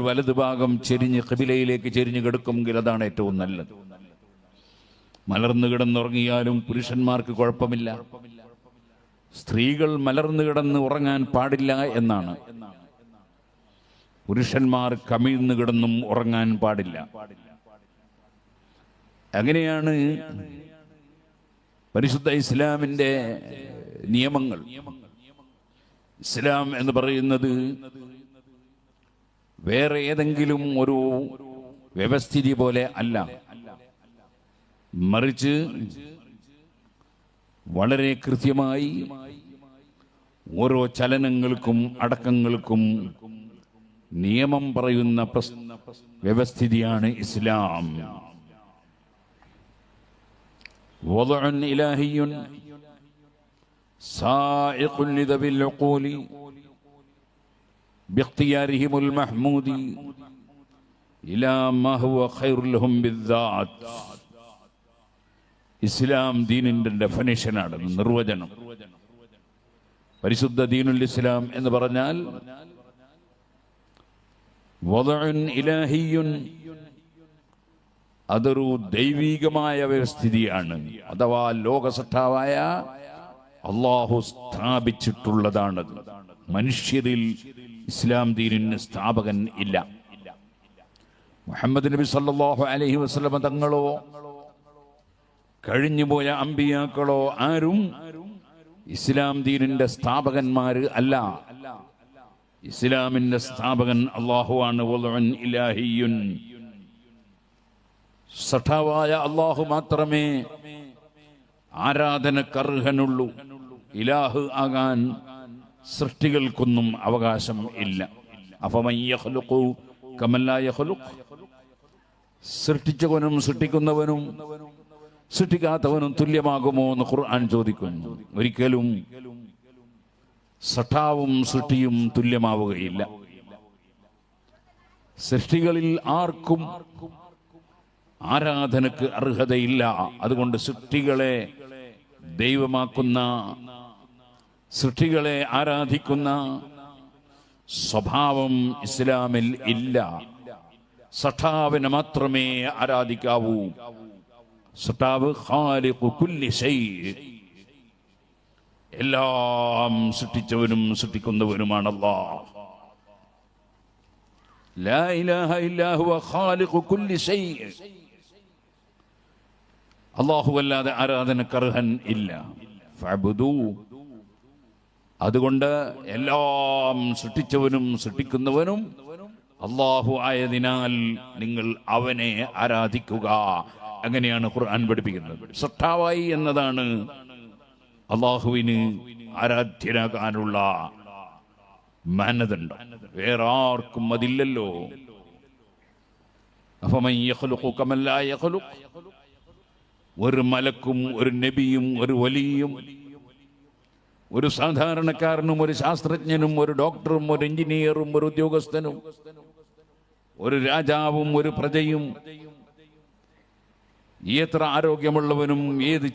വലതുഭാഗം ചെരിഞ്ഞ് ഖിബിലയിലേക്ക് ചെരിഞ്ഞ് കിടക്കുമെങ്കിൽ അതാണ് ഏറ്റവും നല്ലത്. മലർന്നു കിടന്നുറങ്ങിയാലും പുരുഷന്മാർക്ക് കുഴപ്പമില്ല. സ്ത്രീകൾ മലർന്നു കിടന്ന് ഉറങ്ങാൻ പാടില്ല എന്നാണ്. പുരുഷന്മാർ കമിഴ്ന്നു കിടന്നും ഉറങ്ങാൻ പാടില്ല. അങ്ങനെയാണ് പരിശുദ്ധ ഇസ്ലാമിന്റെ നിയമങ്ങൾ. ഇസ്ലാം എന്ന് പറയുന്നത് വേറെ ഏതെങ്കിലും ഒരു വ്യവസ്ഥിതി പോലെ അല്ല, മറിച്ച് വളരെ കൃത്യമായി ഓരോ ചലനങ്ങൾക്കും അടക്കങ്ങൾക്കും നിയമം പറയുന്ന വ്യവസ്ഥിതിയാണ് ഇസ്ലാം. വദഉൻ ഇലാഹിയുൻ സായിഖുൻ ലിദവിൽ ഉഖൂലി ബിഖ്തിയാരിഹിമുൽ മഹ്മൂദി ഇലാ മാ ഹുവ ഖൈറുൽ ലഹും ബിദ്ദാത്ത്. ഇസ്ലാം ദീനിന്റെ ഡെഫിനിഷനാണ്, നിർവചനം. പരിശുദ്ധ ദീനുൽ ഇസ്ലാം എന്ന് പറഞ്ഞാൽ വദഉൻ ഇലാഹിയുൻ, അതൊരു ദൈവികമായ വ്യവസ്ഥിതിയാണ്, അഥവാ ലോകസത്താവായ അള്ളാഹു സ്ഥാപിച്ചിട്ടുള്ളതാണത്. മനുഷ്യരിൽ ഇസ്ലാം ദീനിന് സ്ഥാപകൻ ഇല്ല. മുഹമ്മദ് നബി സല്ലല്ലാഹു അലൈഹി വസല്ലം തങ്ങളോ കഴിഞ്ഞുപോയ അമ്പിയാക്കളോ ആരും ഇസ്ലാം ദീനിന്റെ സ്ഥാപകന്മാര് അല്ല. ഇസ്ലാമിന്റെ സ്ഥാപകൻ അള്ളാഹുവാണ്. വദഉൻ ഇലാഹിയുൻ, സഠാവായ അള്ളാഹു മാത്രമേ ആരാധനക്കർഹനുള്ളൂ. ഇലാഹ് ആകാൻ സൃഷ്ടികൾക്കൊന്നും അവകാശം ഇല്ല. അഫമൻ യഖ്ലുഖു കമൻ ലാ യഖ്ലുഖ്, സൃഷ്ടിച്ചവനും സൃഷ്ടിക്കുന്നവനും സൃഷ്ടിക്കാത്തവനും തുല്യമാകുമോ എന്ന് ഖുർആൻ ചോദിക്കുന്നു. ഒരിക്കലും സഠാവും സൃഷ്ടിയും തുല്യമാവുകയില്ല. സൃഷ്ടികളിൽ ആർക്കും ആരാധനക്ക് അർഹതയില്ല. അതുകൊണ്ട് സൃഷ്ടികളെ ദൈവമാക്കുന്ന, സൃഷ്ടികളെ ആരാധിക്കുന്ന സ്വഭാവം ഇസ്ലാമിൽ ഇല്ല. സഠാവിനെ മാത്രമേ ആരാധിക്കാവൂ. സഠാവ് ഖാലിഖു കുല്ലി ശൈ, എല്ലാം സൃഷ്ടിച്ചവനും സൃഷ്ടിക്കുന്നവനുമാണ് അല്ലാഹ്. ലാ ഇലാഹ ഇല്ലാ ഹുവ ഖാലിഖു കുല്ലി ശൈ, അല്ലാഹു അല്ലാതെ ആരാധനക്കർഹൻ ഇല്ല. ഫഅബ്ദൂ, അതുകൊണ്ട് എല്ലാം സൃഷ്ടിച്ചവനും സൃഷ്ടിക്കുന്നവനും അല്ലാഹു ആയതിനാൽ നിങ്ങൾ അവനെ ആരാധിക്കുക. അങ്ങനെയാണ് ഖുർആൻ പഠിപ്പിക്കുന്നത്. സഠാവായി എന്നതാണ് അല്ലാഹുവിന് ആരാധ്യനാകാനുള്ള മാനദണ്ഡം. വേറെ ആർക്കും അതില്ലല്ലോ. അഫമൻ യഖ്ലുഖു കമൻ ലാ യഖ്ലുഖ്, ഒരു മലക്കും ഒരു നബിയും ഒരു വലിയും ഒരു സാധാരണക്കാരനും ഒരു ശാസ്ത്രജ്ഞനും ഒരു ഡോക്ടറും ഒരു എഞ്ചിനീയറും ഒരു ഉദ്യോഗസ്ഥനും ഒരു രാജാവും ഒരു പ്രജയും എത്ര ആരോഗ്യമുള്ളവനും ഏത്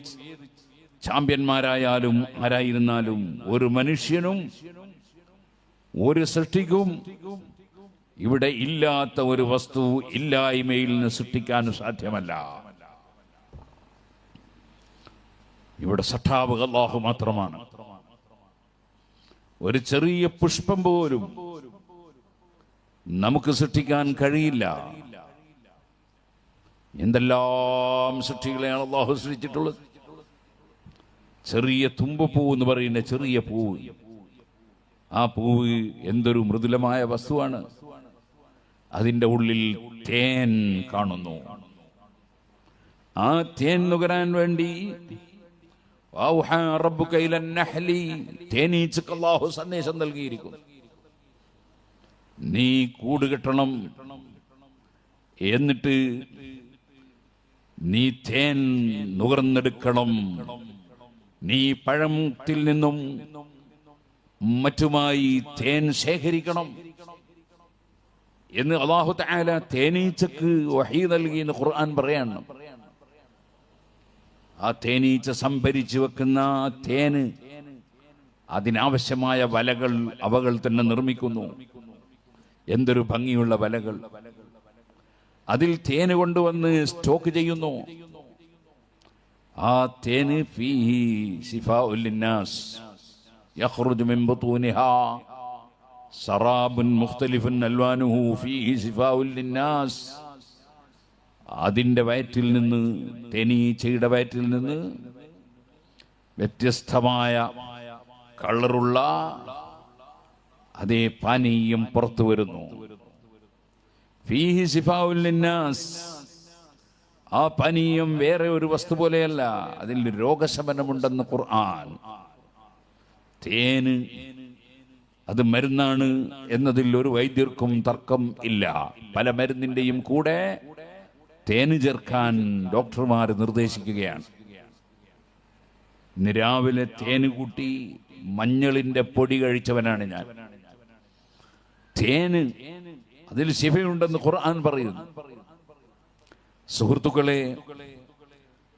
ചാമ്പ്യന്മാരായാലും ആരായിരുന്നാലും ഒരു മനുഷ്യനും ഒരു സൃഷ്ടിക്കും ഇവിടെ ഇല്ലാത്ത ഒരു വസ്തു ഇല്ലായ്മയിൽ നിന്ന് സൃഷ്ടിക്കാൻ സാധ്യമല്ല. ഇവിടെ സഠാവ് അല്ലാഹു മാത്രമാണ്. ഒരു ചെറിയ പുഷ്പം പോലും നമുക്ക് സൃഷ്ടിക്കാൻ കഴിയില്ല. എന്തെല്ലാം സൃഷ്ടികളെയാണ് അല്ലാഹു സൃഷ്ടിച്ചിട്ടുള്ളത്. ചെറിയ തുമ്പപ്പൂ എന്ന് പറയുന്ന ചെറിയ പൂവ്, ആ പൂവ് എന്തൊരു മൃദുലമായ വസ്തുവാണ്. അതിൻ്റെ ഉള്ളിൽ തേൻ കാണുന്നു. ആ തേൻ നുകരാൻ വേണ്ടി തേനീച്ചക്ക് അല്ലാഹു സന്ദേശം നൽകിയിരിക്കുന്നു. നീ കൂട് കെട്ടണം, എന്നിട്ട് നീ തേൻ നുകർന്നെടുക്കണം, നീ പഴത്തിൽ നിന്നും മറ്റുമായി തേൻ ശേഖരിക്കണം എന്ന് അല്ലാഹു തആല തേനീച്ചക്ക് വഹീ നൽകി എന്ന് ഖുർആൻ പറയാണ്. ആ തേനീച്ച സംഭരിച്ചു വെക്കുന്ന തേന് അതിനാവശ്യമായ വലകൾ അവകൾ തന്നെ നിർമ്മിക്കുന്നു. എന്തൊരു ഭംഗിയുള്ള വലകൾ! അതിൽ തേന് കൊണ്ടുവന്ന് സ്റ്റോക്ക് ചെയ്യുന്നു. ആ തേന് ഫീഹി ശിഫാഉൽ ലിന്നാസ് യഖ്റുജു മിൻ ബുതൂനിഹാ സറാബുൻ മുഖ്തലിഫുൻ അൽവാനുഹു ഫീഹി ശിഫാഉൽ ലിന്നാസ്. അതിൻ്റെ വയറ്റിൽ നിന്ന്, തേനീച്ചയുടെ വയറ്റിൽ നിന്ന് വ്യത്യസ്തമായ കളറുള്ള അതേ പാനീയം പുറത്തു വരുന്നു. ഫീഹി ശിഫാഉൽ ലിന്നാസ്. ആ പാനീയം വേറെ ഒരു വസ്തു പോലെയല്ല, അതിൽ രോഗശമനമുണ്ടെന്ന് ഖുർആൻ. തേന് അത് മരുന്നാണ് എന്നതിൽ ഒരു വൈദ്യർക്കും തർക്കം ഇല്ല. പല മരുന്നിന്റെയും കൂടെ തേന് ചേർക്കാൻ ഡോക്ടർമാർ നിർദ്ദേശിക്കുകയാണ്. ഇന്ന് രാവിലെ തേന് കൂട്ടി മഞ്ഞളിന്റെ പൊടി കഴിച്ചവനാണ് ഞാൻ. തേന് അതിൽ ശിഫയുണ്ടെന്ന് ഖുർആൻ പറയുന്നു. സുഹൃത്തുക്കളെ,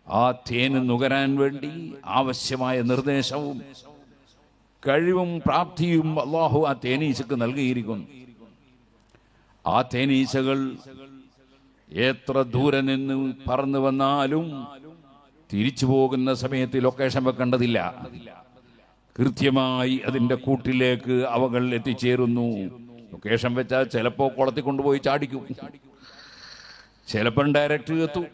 ആ തേന് നുകരാൻ വേണ്ടി ആവശ്യമായ നിർദ്ദേശവും കഴിവും പ്രാപ്തിയും അല്ലാഹു ആ തേനീച്ചക്ക് നൽകിയിരിക്കുന്നു. ആ തേനീച്ചകൾ എത്ര ദൂരെ നിന്ന് പറന്നു വന്നാലും തിരിച്ചു പോകുന്ന സമയത്ത് ലൊക്കേഷൻ വെക്കേണ്ടതില്ല. കൃത്യമായി അതിൻ്റെ കൂട്ടിലേക്ക് അവകൾ എത്തിച്ചേരുന്നു. ലൊക്കേഷൻ വെച്ചാൽ ചിലപ്പോൾ കുളത്തിൽ കൊണ്ടുപോയി ചാടിക്കും, ചിലപ്പം ഡയറക്റ്റ് എത്തും.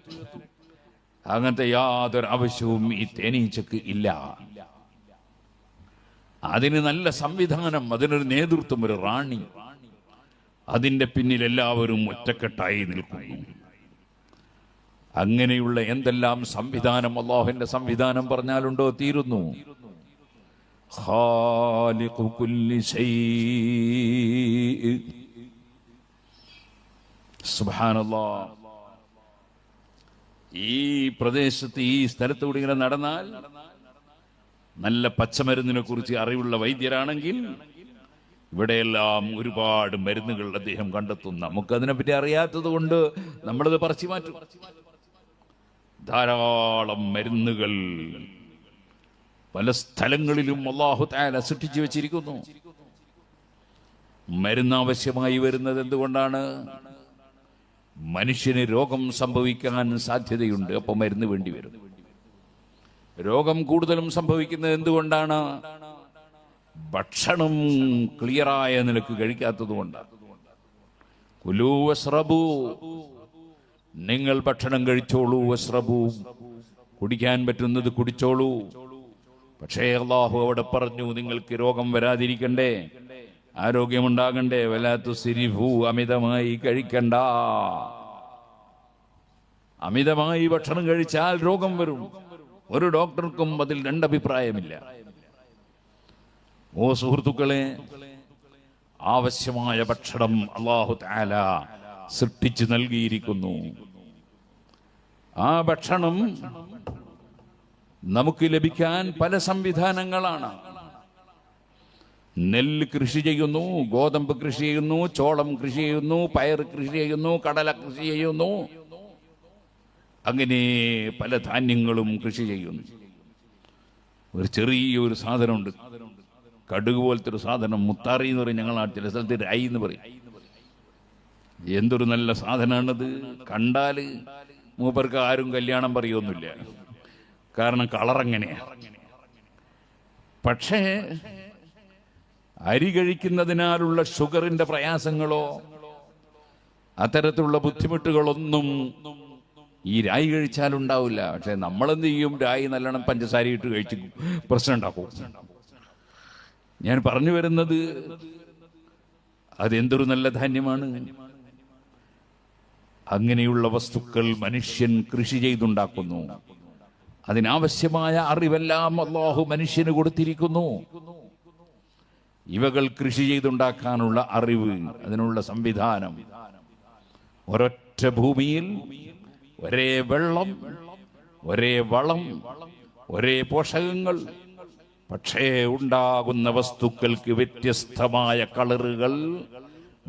അങ്ങനത്തെ യാതൊരു ആവശ്യവും ഈ തേനീച്ചക്ക് ഇല്ല. അതിന് നല്ല സംവിധാനം, അതിനൊരു നേതൃത്വം, ഒരു റാണി. അതിൻ്റെ പിന്നിൽ എല്ലാവരും ഒറ്റക്കെട്ടായി നിൽക്കുന്നു. അങ്ങനെയുള്ള എന്തെല്ലാം സംവിധാനം, അല്ലാഹുവിന്റെ സംവിധാനം പറഞ്ഞാലുണ്ടോ തീരുന്നു. ഖാലിഖു കുല്ലി ശൈഇ. സുബ്ഹാനല്ലാഹ്. ഈ പ്രദേശത്ത്, ഈ സ്ഥലത്തൂടെ ഇങ്ങനെ നടന്നാൽ നല്ല പച്ചമരുന്നിനെ കുറിച്ച് അറിവുള്ള വൈദ്യരാണെങ്കിൽ ഇവിടെയെല്ലാം ഒരുപാട് മരുന്നുകൾ അദ്ദേഹം കണ്ടെത്തും. നമുക്കതിനെപ്പറ്റി അറിയാത്തത് കൊണ്ട് നമ്മളത് പറിച്ചു മാറ്റും. ധാരാളം മരുന്നുകൾ പല സ്ഥലങ്ങളിലും അല്ലാഹു തആല സൃഷ്ടിച്ചു വെച്ചിരിക്കുന്നു. മരുന്ന് ആവശ്യമായി വരുന്നത് എന്തുകൊണ്ടാണ്? മനുഷ്യന് രോഗം സംഭവിക്കാൻ സാധ്യതയുണ്ട്, അപ്പൊ മരുന്ന് വേണ്ടി വരും. രോഗം കൂടുതലും സംഭവിക്കുന്നത് എന്തുകൊണ്ടാണ്? ഭക്ഷണം ക്ലിയറായ നിലക്ക് കഴിക്കാത്തത് കൊണ്ടാണ്. കുലൂ വസ്റബൂ, നിങ്ങൾ ഭക്ഷണം കഴിച്ചോളൂ. വസ്റബൂ, കുടിക്കാൻ പറ്റുന്നത് കുടിച്ചോളൂ. പക്ഷേ അല്ലാഹു അവിടെ പറഞ്ഞു, നിങ്ങൾക്ക് രോഗം വരാതിരിക്കണ്ടേ, ആരോഗ്യമുണ്ടാകണ്ടേ. വലാ തുസ്രിഫൂ, അമിതമായി കഴിക്കണ്ട. അമിതമായി ഭക്ഷണം കഴിച്ചാൽ രോഗം വരും. ഒരു ഡോക്ടർക്കും അതിൽ രണ്ടഭിപ്രായമില്ല. ഓ സുഹൃത്തുക്കളെ, ആവശ്യമായ ഭക്ഷണം അല്ലാഹു തആല സൃഷ്ടിച്ചു നൽകിയിരിക്കുന്നു. ആ ഭക്ഷണം നമുക്ക് ലഭിക്കാൻ പല സംവിധാനങ്ങളാണ്. നെല്ല് കൃഷി ചെയ്യുന്നു, ഗോതമ്പ് കൃഷി ചെയ്യുന്നു, ചോളം കൃഷി ചെയ്യുന്നു, പയർ കൃഷി ചെയ്യുന്നു, കടല കൃഷി ചെയ്യുന്നു. അങ്ങനെ പല ധാന്യങ്ങളും കൃഷി ചെയ്യുന്നു. ഒരു ചെറിയൊരു സാധനമുണ്ട്, കടുക് പോലത്തെ ഒരു സാധനം, മുത്താറി എന്ന് പറയും ഞങ്ങൾ നാട്ടിൽ, ചില സ്ഥലത്ത് രായി എന്ന് പറയും. എന്തൊരു നല്ല സാധനമാണത്. കണ്ടാൽ മൂപ്പർക്ക് ആരും കല്യാണം പറയൊന്നുമില്ല, കാരണം കളറെങ്ങനെയാണ്. പക്ഷേ അരി കഴിക്കുന്നതിനാലുള്ള ഷുഗറിന്റെ പ്രയാസങ്ങളോ അത്തരത്തിലുള്ള ബുദ്ധിമുട്ടുകളൊന്നും ഈ രായി കഴിച്ചാലുണ്ടാവില്ല. പക്ഷെ നമ്മളെന്ത് ചെയ്യും? രായി നല്ലോണം പഞ്ചസാര ഇട്ട് കഴിച്ച് പ്രശ്നം ഉണ്ടാക്കും. ഞാൻ പറഞ്ഞു വരുന്നത്, അതെന്തൊരു നല്ല ധാന്യമാണ്. അങ്ങനെയുള്ള വസ്തുക്കൾ മനുഷ്യൻ കൃഷി ചെയ്തുണ്ടാക്കുന്നു. അതിനാവശ്യമായ അറിവെല്ലാം അല്ലാഹു മനുഷ്യന് കൊടുത്തിരിക്കുന്നു. ഇവകൾ കൃഷി ചെയ്തുണ്ടാക്കാനുള്ള അറിവ്, അതിനുള്ള സംവിധാനം. ഒരൊറ്റ ഭൂമിയിൽ ഒരേ വെള്ളം, ഒരേ വളം, ഒരേ പോഷകങ്ങൾ. പക്ഷേ ഉണ്ടാകുന്ന വസ്തുക്കൾക്ക് വ്യത്യസ്തമായ കളറുകൾ,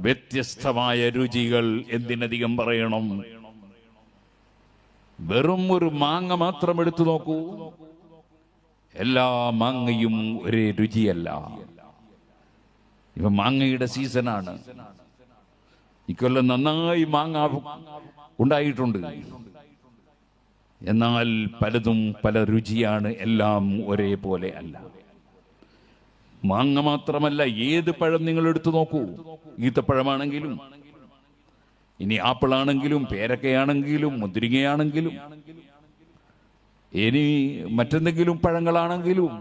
വ്യത്യസ്തമായ രുചികൾ. എന്തിനധികം പറയണം? വെറും ഒരു മാങ്ങ മാത്രം എടുത്തു നോക്കൂ, എല്ലാ മാങ്ങയും ഒരേ രുചിയല്ല. ഇപ്പൊ മാങ്ങയുടെ സീസണാണ്. ഇക്കൊല്ലം നന്നായി മാങ്ങ ഉണ്ടായിട്ടുണ്ട്. എന്നാൽ പലതും പല രുചിയാണ്, എല്ലാം ഒരേപോലെ അല്ല. മാങ്ങ മാത്രമല്ല, ഏത് പഴം നിങ്ങൾ എടുത്തു നോക്കൂ. ഈത്തപ്പഴമാണെങ്കിലും, ഇനി ആപ്പിളാണെങ്കിലും, പേരക്കയാണെങ്കിലും, മുന്തിരിങ്ങയാണെങ്കിലും, ഇനി മറ്റെന്തെങ്കിലും പഴങ്ങളാണെങ്കിലും,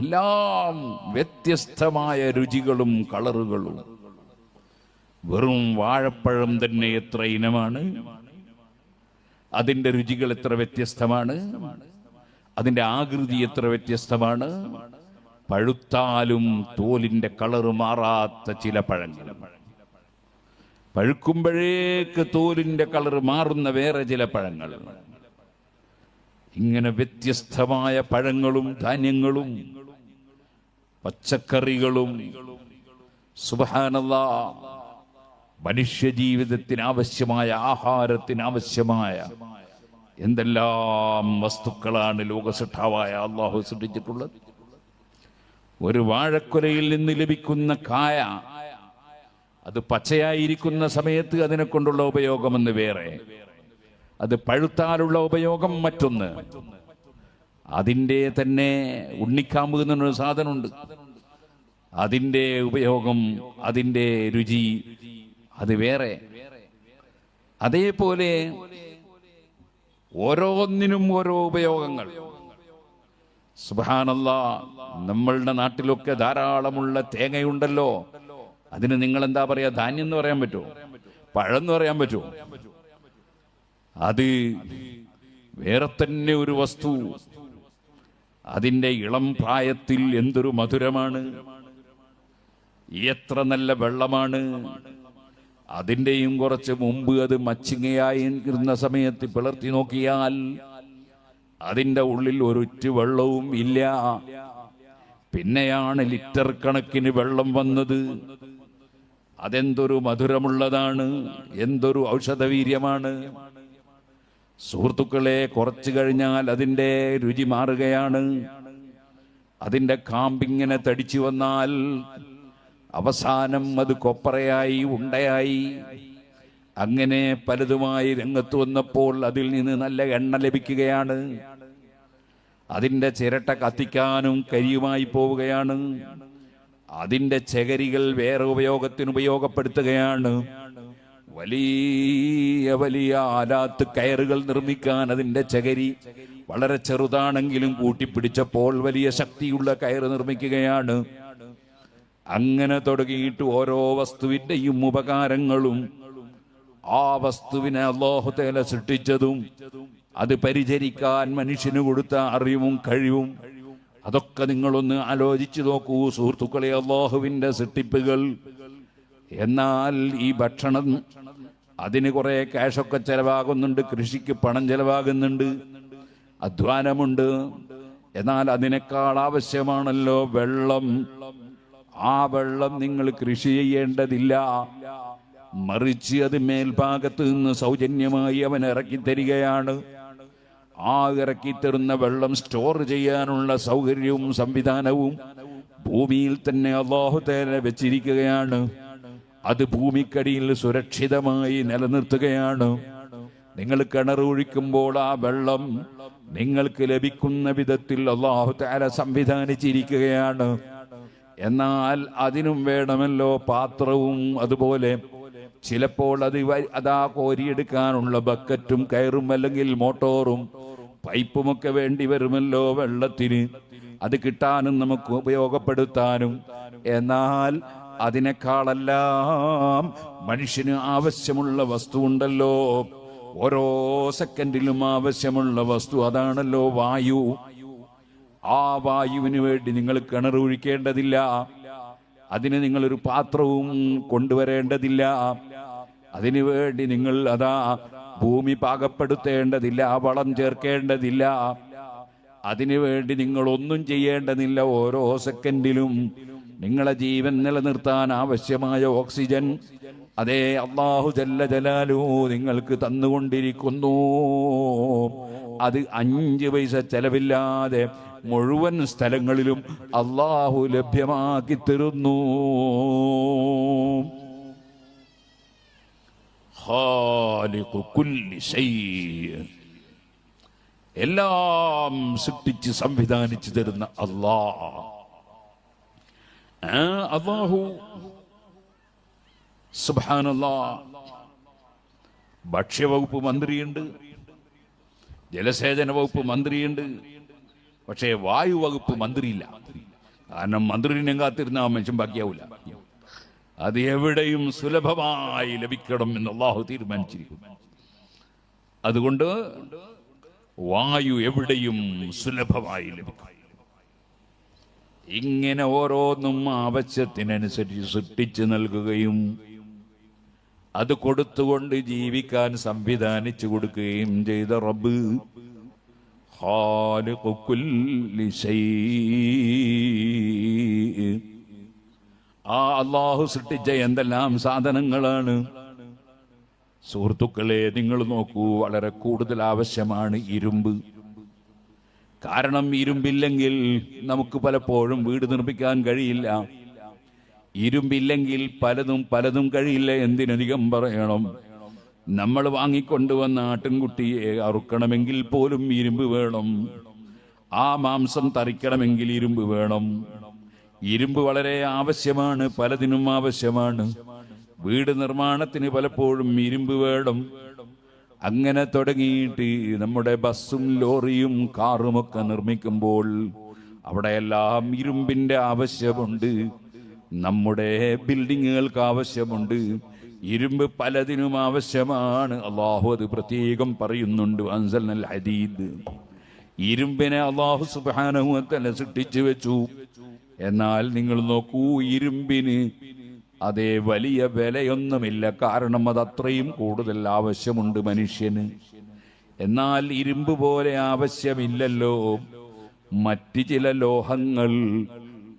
എല്ലാം വ്യത്യസ്തമായ രുചികളും കളറുകളും. വെറും വാഴപ്പഴം തന്നെ എത്ര ഇനമാണ്, അതിൻ്റെ രുചികൾ എത്ര വ്യത്യസ്തമാണ്, അതിൻ്റെ ആകൃതി എത്ര വ്യത്യസ്തമാണ്. പഴുത്താലും തോലിൻ്റെ കളറ് മാറാത്ത ചില പഴങ്ങൾ, പഴുക്കുമ്പോഴേക്ക് തോലിൻ്റെ കളറ് മാറുന്ന വേറെ ചില പഴങ്ങൾ. ഇങ്ങനെ വ്യത്യസ്തമായ പഴങ്ങളും ധാന്യങ്ങളും പച്ചക്കറികളും, സുബ്ഹാനല്ലാഹ്, മനുഷ്യജീവിതത്തിന് ആവശ്യമായ, ആഹാരത്തിന് ആവശ്യമായ എന്തെല്ലാം വസ്തുക്കളാണ് ലോകസൃഷ്ടാവായ അല്ലാഹു സൃഷ്ടിച്ചിട്ടുള്ളത്. ഒരു വാഴക്കുലയിൽ നിന്ന് ലഭിക്കുന്ന കായ, അത് പച്ചയായിരിക്കുന്ന സമയത്ത് അതിനെ കൊണ്ടുള്ള ഉപയോഗമെന്ന് വേറെ, അത് പഴുത്താലുള്ള ഉപയോഗം മറ്റൊന്ന്. അതിൻ്റെ തന്നെ ഉണ്ണിക്കാമ്പ് എന്നൊരു സാധനമുണ്ട്, അതിൻ്റെ ഉപയോഗം, അതിൻ്റെ രുചി അത് വേറെ. അതേപോലെ ഓരോന്നിനും ഓരോ ഉപയോഗങ്ങൾ. സുബ്ഹാനല്ലാഹ്, നമ്മളുടെ നാട്ടിലൊക്കെ ധാരാളമുള്ള തേങ്ങയുണ്ടല്ലോ. അതിന് നിങ്ങൾ എന്താ പറയാ? ധാന്യം എന്ന് പറയാൻ പറ്റുമോ? പഴം എന്ന് പറയാൻ പറ്റുമോ? അത് വേറെ തന്നെ ഒരു വസ്തു. അതിൻ്റെ ഇളം പ്രായത്തിൽ എന്തൊരു മധുരമാണ്, എത്ര നല്ല വെള്ളമാണ്. അതിൻ്റെയും കുറച്ച് മുമ്പ് അത് മച്ചിങ്ങയായി ഇരുന്ന സമയത്ത് പിളർത്തി നോക്കിയാൽ അതിൻ്റെ ഉള്ളിൽ ഒരൊറ്റ വെള്ളവും ഇല്ല. പിന്നെയാണ് ലിറ്റർ കണക്കിന് വെള്ളം വന്നത്. അതെന്തൊരു മധുരമുള്ളതാണ്, എന്തൊരു ഔഷധവീര്യമാണ്. സുഹൃത്തുക്കളെ, കുറച്ചു കഴിഞ്ഞാൽ അതിൻ്റെ രുചി മാറുകയാണ്. അതിൻ്റെ കാമ്പിങ്ങനെ തടിച്ചു വന്നാൽ അവസാനം അത് കൊപ്പറയായി, ഉണ്ടയായി, അങ്ങനെ പലതുമായി രംഗത്ത് വന്നപ്പോൾ അതിൽ നിന്ന് നല്ല എണ്ണ ലഭിക്കുകയാണ്. അതിൻ്റെ ചിരട്ട കത്തിക്കാനും കരിയുമായി പോവുകയാണ്. അതിൻ്റെ ചകരികൾ വേറെ ഉപയോഗത്തിന് ഉപയോഗപ്പെടുത്തുകയാണ്. വലിയ വലിയ ആലാത്ത് കയറുകൾ നിർമ്മിക്കാൻ അതിൻ്റെ ചകരി വളരെ ചെറുതാണെങ്കിലും കൂട്ടിപ്പിടിച്ചപ്പോൾ വലിയ ശക്തിയുള്ള കയറ് നിർമ്മിക്കുകയാണ്. അങ്ങനെ തുടങ്ങിയിട്ട് ഓരോ വസ്തുവിൻ്റെയും ഉപകാരങ്ങളും, ആ വസ്തുവിനെ അല്ലാഹു തആല സൃഷ്ടിച്ചതും അത് പരിചരിക്കാൻ മനുഷ്യന് കൊടുത്ത അറിവും കഴിവും, അതൊക്കെ നിങ്ങളൊന്ന് ആലോചിച്ചു നോക്കൂ സുഹൃത്തുക്കളെ, അല്ലാഹുവിൻ്റെ സൃഷ്ടിപ്പുകൾ. എന്നാൽ ഈ ഭക്ഷണം, അതിന് കുറെ ക്യാഷൊക്കെ ചെലവാകുന്നുണ്ട്, കൃഷിക്ക് പണം ചെലവാകുന്നുണ്ട്, അധ്വാനമുണ്ട്. എന്നാൽ അതിനേക്കാൾ ആവശ്യമാണല്ലോ വെള്ളം. ആ വെള്ളം നിങ്ങൾ കൃഷി ചെയ്യേണ്ടതില്ല, മറിച്ച് അത് മേൽഭാഗത്ത് നിന്ന് സൗജന്യമായി അവൻ ഇറക്കി തരികയാണ്. ആ ഇറക്കിത്തരുന്ന വെള്ളം സ്റ്റോർ ചെയ്യാനുള്ള സൗകര്യവും സംവിധാനവും ഭൂമിയിൽ തന്നെ അല്ലാഹു തആല വെച്ചിരിക്കുകയാണ്. അത് ഭൂമിക്കടിയിൽ സുരക്ഷിതമായി നിലനിർത്തുകയാണ്. നിങ്ങൾ കിണർ ഒഴിക്കുമ്പോൾ ആ വെള്ളം നിങ്ങൾക്ക് ലഭിക്കുന്ന വിധത്തിൽ അല്ലാഹു തആല സംവിധാനിച്ചിരിക്കുകയാണ്. എന്നാൽ അതിനും വേണമല്ലോ പാത്രവും, അതുപോലെ ചിലപ്പോൾ അതാ കോരിയെടുക്കാനുള്ള ബക്കറ്റും കയറും അല്ലെങ്കിൽ മോട്ടോറും പൈപ്പുമൊക്കെ വേണ്ടി വരുമല്ലോ വെള്ളത്തിന്. അത് കിട്ടാനും നമുക്ക് ഉപയോഗപ്പെടുത്താനും. എന്നാൽ അതിനേക്കാളെല്ലാം മനുഷ്യന് ആവശ്യമുള്ള വസ്തു ഉണ്ടല്ലോ, ഓരോ സെക്കൻഡിലും ആവശ്യമുള്ള വസ്തു, അതാണല്ലോ വായു. ആ വായുവിന് വേണ്ടി നിങ്ങൾ കിണർ ഒഴിക്കേണ്ടതില്ല, അതിന് നിങ്ങളൊരു പാത്രവും കൊണ്ടുവരേണ്ടതില്ല, അതിനു വേണ്ടി നിങ്ങൾ അതാ ഭൂമി പാകപ്പെടുത്തേണ്ടതില്ല, വളം ചേർക്കേണ്ടതില്ല, അതിനു വേണ്ടി നിങ്ങൾ ഒന്നും ചെയ്യേണ്ടതില്ല. ഓരോ സെക്കൻഡിലും നിങ്ങളെ ജീവൻ നിലനിർത്താൻ ആവശ്യമായ ഓക്സിജൻ അതേ അല്ലാഹു ജല്ല ജലാലുഹു നിങ്ങൾക്ക് തന്നുകൊണ്ടിരിക്കുന്നു. അത് 5 പൈസ ചെലവില്ലാതെ മുഴുവൻ സ്ഥലങ്ങളിലും അല്ലാഹു ലഭ്യമാക്കി തരുന്നു. ഖാലിഖു കുല്ലി ശൈഇ, എല്ലാം സൃഷ്ടിച്ച് സംവിധാനിച്ചു തരുന്ന അല്ലാഹു സുബ്ഹാനല്ലാഹ്. ഭക്ഷ്യവകുപ്പ് മന്ത്രിയുണ്ട്, ജലസേചന വകുപ്പ് മന്ത്രിയുണ്ട്, പക്ഷേ വായു വകുപ്പ് മന്ത്രിയില്ല. കാരണം മന്ത്രിനെ കാത്തിരുന്ന ആ മനുഷ്യൻ ബാക്കിയാവില്ല. അത് എവിടെയും സുലഭമായി ലഭിക്കണം എന്ന് അല്ലാഹു തീരുമാനിച്ചിരിക്കുന്നു. അതുകൊണ്ട് വായു എവിടെയും സുലഭമായി ലഭിക്കും. ഇങ്ങനെ ഓരോന്നും ആവശ്യത്തിനനുസരിച്ച് സൃഷ്ടിച്ചു നൽകുകയും അത് കൊടുത്തുകൊണ്ട് ജീവിക്കാൻ സംവിധാനിച്ചു കൊടുക്കുകയും ചെയ്ത റബ്ബ് ഖാലിഖു കുല്ലി ശൈഇ. ആ അല്ലാഹു സൃഷ്ടിച്ച എന്തെല്ലാം സാധനങ്ങളാണ് സുഹൃത്തുക്കളെ. നിങ്ങൾ നോക്കൂ, വളരെ കൂടുതൽ ആവശ്യമാണ് ഇരുമ്പ്. കാരണം ഇരുമ്പില്ലെങ്കിൽ നമുക്ക് പലപ്പോഴും വീട് നിർമ്മിക്കാൻ കഴിയില്ല. ഇരുമ്പില്ലെങ്കിൽ പലതും കഴിയില്ല. എന്തിനധികം പറയണം, നമ്മൾ വാങ്ങിക്കൊണ്ടുവന്ന ആട്ടിൻകുട്ടിയെ അറുക്കണമെങ്കിൽ പോലും ഇരുമ്പ് വേണം. ആ മാംസം തറിക്കണമെങ്കിൽ ഇരുമ്പ് വേണം. ഇരുമ്പ് വളരെ ആവശ്യമാണ്, പലതിനും ആവശ്യമാണ്. വീട് നിർമ്മാണത്തിന് പലപ്പോഴും ഇരുമ്പ് വേണം. അങ്ങനെ തുടങ്ങിയിട്ട് നമ്മുടെ ബസ്സും ലോറിയും കാറുമൊക്കെ നിർമ്മിക്കുമ്പോൾ അവിടെയെല്ലാം ഇരുമ്പിന്റെ ആവശ്യമുണ്ട്. നമ്മുടെ ബിൽഡിങ്ങുകൾക്ക് ആവശ്യമുണ്ട്. ഇരുമ്പ് പലതിനും ആവശ്യമാണ്. അല്ലാഹു അത് പ്രത്യേകം പറയുന്നുണ്ട്. അൻസൽനൽ ഹദീദ്. ഇരുമ്പിനെ അല്ലാഹു സുബ്ഹാനഹു വ തആല സൃഷ്ടിച്ചു വെച്ചു. എന്നാൽ നിങ്ങൾ നോക്കൂ, ഇരുമ്പിന് അതേ വലിയ വിലയൊന്നുമില്ല. കാരണം അത് അത്രയും കൂടുതൽ ആവശ്യമുണ്ട് മനുഷ്യന്. എന്നാൽ ഇരുമ്പ് പോലെ ആവശ്യമില്ലല്ലോ മറ്റ് ചില ലോഹങ്ങൾ.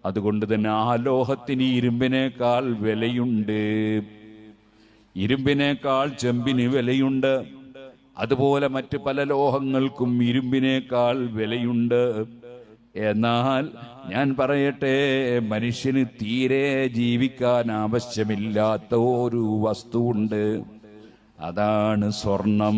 അതുകൊണ്ട് തന്നെ ആ ലോഹത്തിന് ഇരുമ്പിനേക്കാൾ വിലയുണ്ട്. ഇരുമ്പിനേക്കാൾ ചെമ്പിന് വിലയുണ്ട്. അതുപോലെ മറ്റ് പല ലോഹങ്ങൾക്കും ഇരുമ്പിനേക്കാൾ വിലയുണ്ട്. എന്നാൽ ഞാൻ പറയട്ടെ, മനുഷ്യന് തീരെ ജീവിക്കാൻ ആവശ്യമില്ലാത്ത ഒരു വസ്തുവുണ്ട്. അതാണ് സ്വർണം.